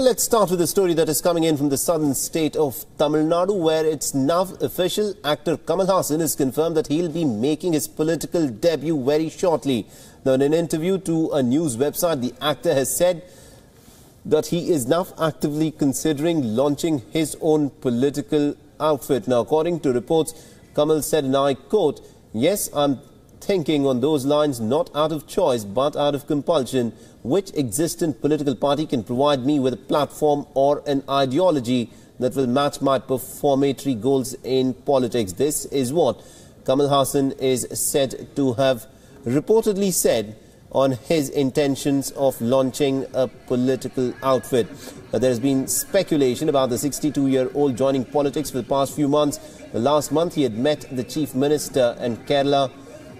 Well, let's start with a story that is coming in from the southern state of Tamil Nadu, where it's now official. Actor Kamal Haasan has confirmed that he'll be making his political debut very shortly. Now, in an interview to a news website, the actor has said that he is now actively considering launching his own political outfit. Now, according to reports, Kamal said, and I quote, "Yes, I'm thinking on those lines, not out of choice, but out of compulsion. Which existing political party can provide me with a platform or an ideology that will match my performatory goals in politics?" This is what Kamal Haasan is said to have reportedly said on his intentions of launching a political outfit. There has been speculation about the 62-year-old joining politics for the past few months. Last month, he had met the Chief Minister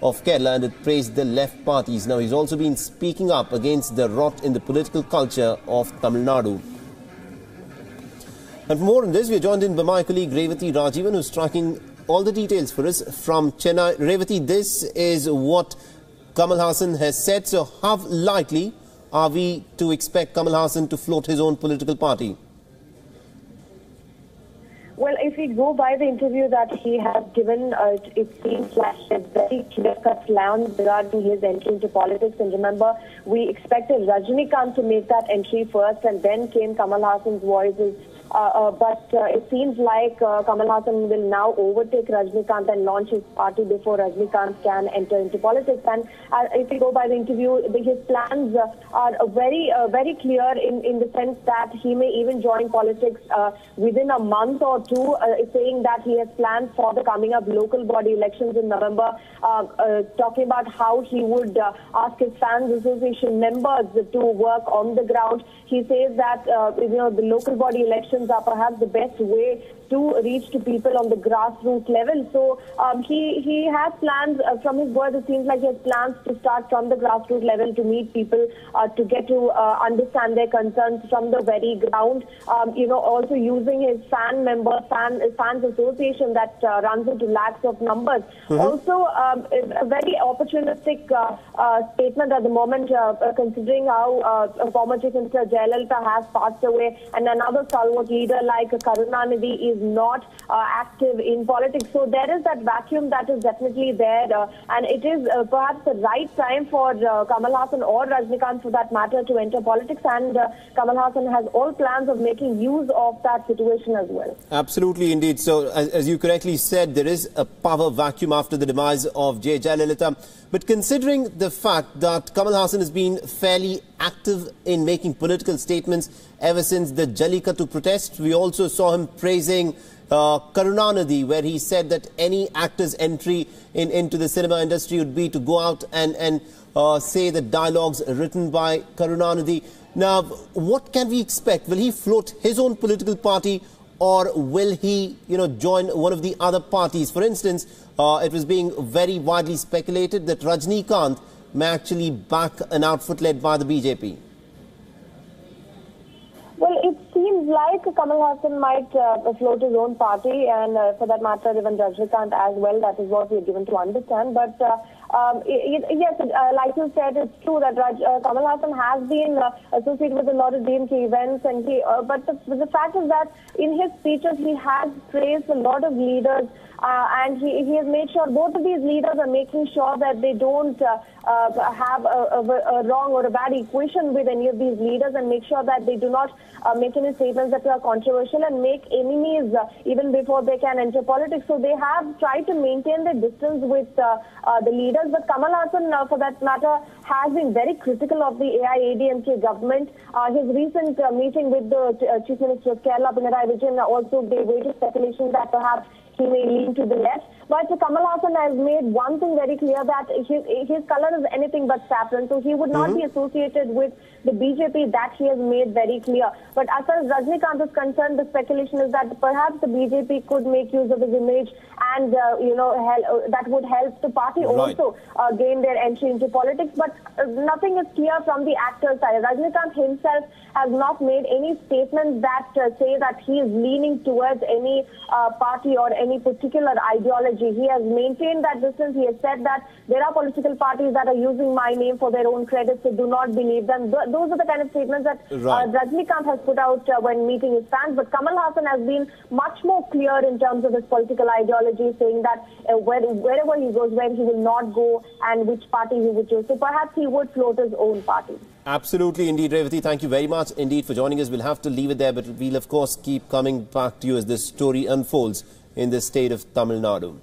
of Kerala and had praised the left parties. Now, he's also been speaking up against the rot in the political culture of Tamil Nadu. And for more on this, we are joined in by my colleague Revati Rajivan, who's tracking all the details for us from Chennai. Revati, this is what Kamal Haasan has said. So how likely are we to expect Kamal Haasan to float his own political party? Well, if we go by the interview that he has given, it seems like a very clear-cut plan regarding his entry into politics. And remember, we expected Rajinikanth to make that entry first, and then came Kamal Haasan's voices. But it seems like Kamal Haasan will now overtake Rajinikanth and launch his party before Rajinikanth can enter into politics. And if we go by the interview, his plans are very clear in the sense that he may even join politics within a month or two, saying that he has plans for the coming up local body elections in November, talking about how he would ask his fans association members to work on the ground. He says that the local body elections are perhaps the best way to reach to people on the grassroots level. So he has plans, from his words it seems like he has plans to start from the grassroots level to meet people, to get to understand their concerns from the very ground. Also using his fans association that runs into lakhs of numbers. Also a very opportunistic statement at the moment, considering how former Chief Minister Jayalalitha has passed away, and another stalwart leader like Karunanidhi is not active in politics. So there is that vacuum that is definitely there, and it is perhaps the right time for Kamal Haasan or Rajinikanth for that matter to enter politics, and Kamal Haasan has all plans of making use of that situation as well. Absolutely indeed. So as you correctly said, there is a power vacuum after the demise of J. Jayalalitha. But considering the fact that Kamal Haasan has been fairly active in making political statements ever since the Jallikattu protest, we also saw him praising Karunanidhi, where he said that any actor's entry into the cinema industry would be to go out and say the dialogues written by Karunanidhi. Now, what can we expect? Will he float his own political party, or will he, join one of the other parties? For instance, it was being very widely speculated that Rajinikanth may actually back an outfit led by the BJP. Well, it seems like Kamal Haasan might float his own party, and for that matter, even Rajinikanth as well. That is what we are given to understand. But yes, like you said, it's true that Kamal Haasan has been associated with a lot of DMK events, and but the fact is that in his speeches he has praised a lot of leaders, and he has made sure both of these leaders are making sure that they don't have a wrong or a bad equation with any of these leaders, and make sure that they do not make any statements that are controversial and make enemies even before they can enter politics. So they have tried to maintain their distance with the leaders. But Kamal Haasan, for that matter, has been very critical of the AIADMK government. His recent meeting with the Chief Minister of Kerala, Pinarayi Vijayan, also gave way to speculation that perhaps he may lean to the left. But Kamal Haasan has made one thing very clear, that his color is anything but saffron. So he would not be associated with the BJP. That he has made very clear. But as far as Rajinikanth is concerned, the speculation is that perhaps the BJP could make use of his image, and that would help the party also gain their entry into politics. But nothing is clear from the actor's side. Rajinikanth himself has not made any statements that say that he is leaning towards any party or any any particular ideology. He has maintained that distance. He has said that there are political parties that are using my name for their own credits, so do not believe them. Those are the kind of statements that Rajnikant has put out when meeting his fans. But Kamal Haasan has been much more clear in terms of his political ideology, saying that wherever he goes, where he will not go and which party he would choose. So perhaps he would float his own party. Absolutely, indeed, Revati. Thank you very much indeed for joining us. We'll have to leave it there, but we'll of course keep coming back to you as this story unfolds in the state of Tamil Nadu.